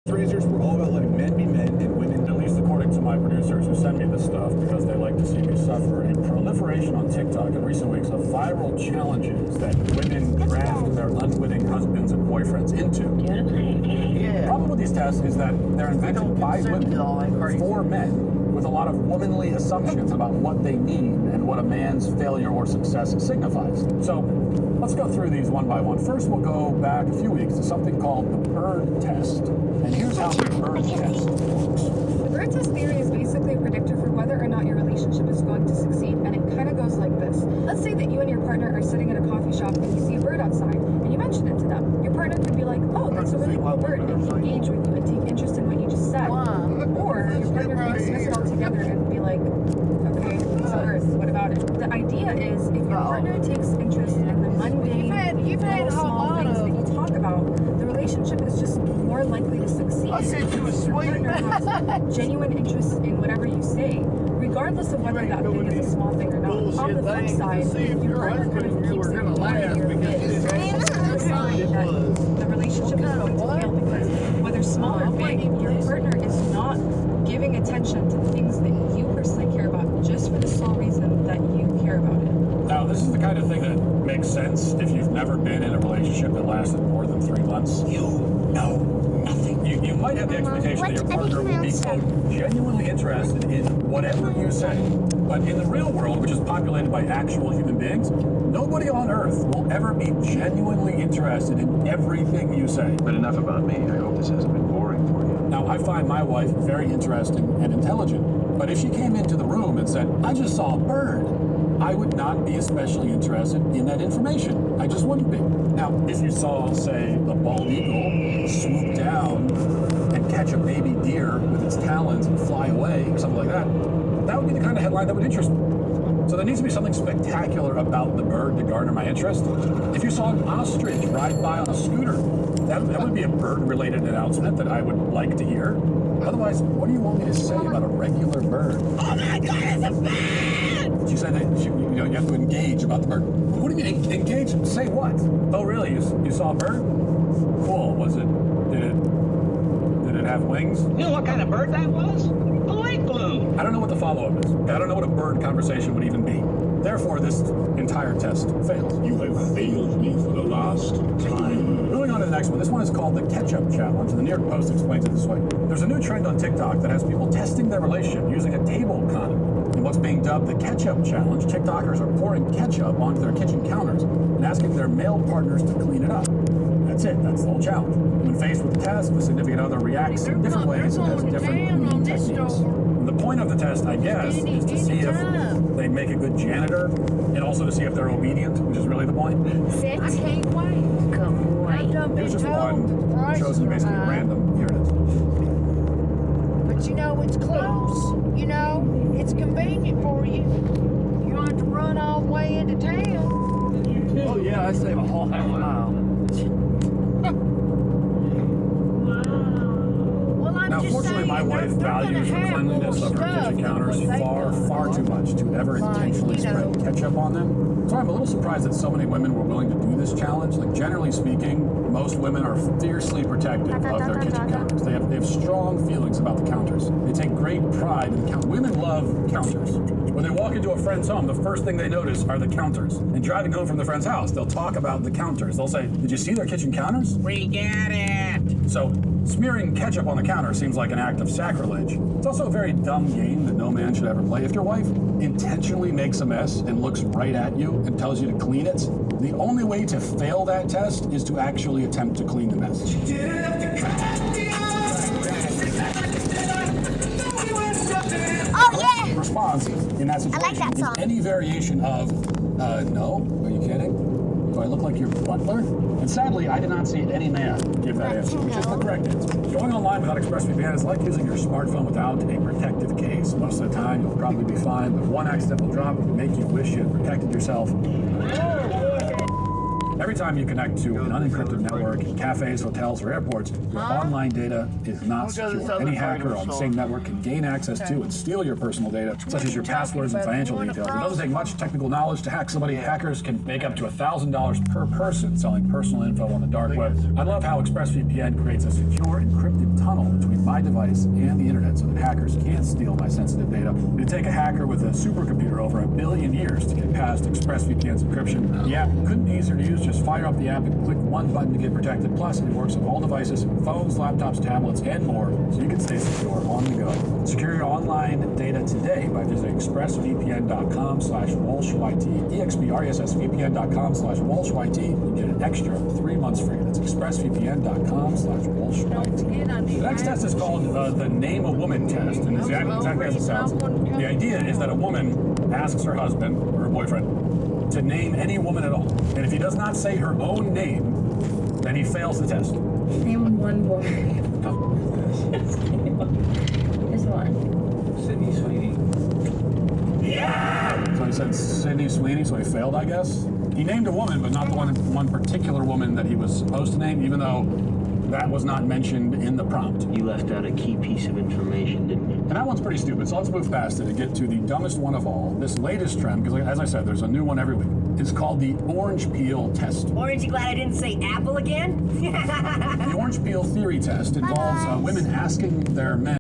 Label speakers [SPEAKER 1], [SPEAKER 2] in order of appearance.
[SPEAKER 1] Raisers were all about letting men be men and women, at least according to my producers who send me this stuff because they like to see me suffer, a proliferation on TikTok in recent weeks of viral challenges that women draft their unwitting husbands and boyfriends into. The problem with these tests is that they're invented by women for men with a lot of womanly assumptions about what they mean and what a man's failure or success signifies. So let's go through these one by one. First, we'll go back a few weeks to something called the bird test. And here's how the bird test works.
[SPEAKER 2] The bird test theory is basically a predictor for whether or not your relationship is going to succeed, and it kind of goes like this. Let's say that you and your partner are sitting at a coffee shop and you see a bird outside, and you mention it to them. Your partner could be like, oh, that's a really cool bird, and engage with you and take interest in what you just said. Or your partner could dismiss it altogether and be like, okay, it's a bird, what about it? The idea is if your partner takes interest in the mundane, little small things that you talk about, the relationship is just more likely to succeed.
[SPEAKER 3] I said you were
[SPEAKER 2] Your partner has genuine interest in whatever you say, regardless of whether that thing is a small thing or not. On the flip side, if your partner kind of keeps it in your biz, it's a sign that the relationship is going to fail, because whether small or big, your partner is not giving attention to the things that you personally care about just for the sole reason that you care about it.
[SPEAKER 1] Now, this is the kind of thing that makes sense if you've never been in a relationship that lasted more than 3 months. You know nothing. You might have the expectation that your partner will be, quote, genuinely interested in whatever you say. But in the real world, which is populated by actual human beings, nobody on earth will ever be genuinely interested in everything you say.
[SPEAKER 4] But enough about me. I hope this hasn't been boring for you.
[SPEAKER 1] Now, I find my wife very interesting and intelligent, but if she came into the room and said, I just saw a bird, I would not be especially interested in that information. I just wouldn't be. Now, if you saw, say, a bald eagle swoop down and catch a baby deer with its talons and fly away or something like that, that would be the kind of headline that would interest me. So there needs to be something spectacular about the bird to garner my interest. If you saw an ostrich ride by on a scooter, that would be a bird-related announcement that I would like to hear. Otherwise, what do you want me to say about a regular bird? Oh my God, it's a bird! She said that you have to engage about the bird. What do you mean, engage? Say what? Oh, really? You saw a bird? Cool. Was it? Did it have wings?
[SPEAKER 5] You know what kind of bird that was? A lake balloon.
[SPEAKER 1] I don't know what the follow-up is. I don't know what a bird conversation would even be. Therefore, this entire test fails.
[SPEAKER 6] You have failed me for the last time.
[SPEAKER 1] Moving on to the next one. This one is called the ketchup challenge. The New York Post explains it this way. There's a new trend on TikTok that has people testing their relationship using a table condom. In what's being dubbed the ketchup challenge, TikTokers are pouring ketchup onto their kitchen counters and asking their male partners to clean it up. That's it. That's the whole challenge. When faced with the test, the significant other reacts in different ways and has different cleaning techniques. And the point of the test, I guess, is to see if they make a good janitor and also to see if they're obedient, which is really the point.
[SPEAKER 3] I can't wait.
[SPEAKER 7] Come wait.
[SPEAKER 1] Here's just one chosen basically random. Here it is.
[SPEAKER 3] But you know, it's close. You know, it's convenient for you. You don't have to run all the way into town.
[SPEAKER 8] Oh yeah, I save a whole half a mile.
[SPEAKER 1] Now, fortunately, my wife values the cleanliness of her kitchen counters far too much to ever intentionally spread ketchup on them. So I'm a little surprised that so many women were willing to do this challenge. Like, generally speaking, most women are fiercely protective of their kitchen counters. They have strong feelings about the counters. They take great pride in the counters. Women love counters. When they walk into a friend's home, the first thing they notice are the counters. And driving home from the friend's house, they'll talk about the counters. They'll say, did you see their kitchen counters?
[SPEAKER 5] We get it.
[SPEAKER 1] So smearing ketchup on the counter seems like an act of sacrilege. It's also a very dumb game that no man should ever play. If your wife intentionally makes a mess and looks right at you and tells you to clean it, the only way to fail that test is to actually attempt to clean the mess.
[SPEAKER 7] Oh yeah!
[SPEAKER 1] Response in that situation
[SPEAKER 7] I like that song.
[SPEAKER 1] is any variation of, no, are you kidding? Do I look like your butler? And sadly, I did not see any man give that answer, which is the correct answer. Going online without ExpressVPN is like using your smartphone without a protective case. Most of the time, you'll probably be fine, but one accidental drop would make you wish you had protected yourself. Every time you connect to an unencrypted network, cafes, hotels, or airports, your online data is not
[SPEAKER 8] We'll go to this
[SPEAKER 1] secure.
[SPEAKER 8] other
[SPEAKER 1] Any
[SPEAKER 8] part of
[SPEAKER 1] hacker
[SPEAKER 8] the
[SPEAKER 1] on the
[SPEAKER 8] story.
[SPEAKER 1] same network can gain access to and steal your personal data, such as your passwords and financial details. It doesn't take much technical knowledge to hack somebody. Hackers can make up to $1,000 per person selling personal info on the dark web. I love how ExpressVPN creates a secure, encrypted tunnel between my device and the internet so that hackers can't steal my sensitive data. It'd take a hacker with a supercomputer over 1 billion years to get past ExpressVPN's encryption. The app couldn't be easier to use. Just fire up the app and click one button to get protected. Plus, it works on all devices, phones, laptops, tablets, and more, so you can stay secure on the go. Secure your online data today by visiting expressvpn.com/WalshYT, expressvpn.com/WalshYT, and get an extra 3 months free. That's expressvpn.com/WalshYT. The next test is called the Name a Woman test, and it's exactly as it sounds. The idea is that a woman asks her husband or her boyfriend to name any woman at all, and if he does not say her own name, then he fails the test.
[SPEAKER 9] Name one boy. Just one.
[SPEAKER 4] Sydney Sweeney.
[SPEAKER 1] So he said Sydney Sweeney, so he failed, I guess. He named a woman, but not the one particular woman that he was supposed to name, even though that was not mentioned in the prompt.
[SPEAKER 10] You left out a key piece of information, didn't you?
[SPEAKER 1] And that one's pretty stupid, so let's move past it and get to the dumbest one of all. This latest trend, because as I said, there's a new one every week. It's called the orange peel test.
[SPEAKER 7] Orange, you glad I didn't say apple again?
[SPEAKER 1] The orange peel theory test involves women asking their men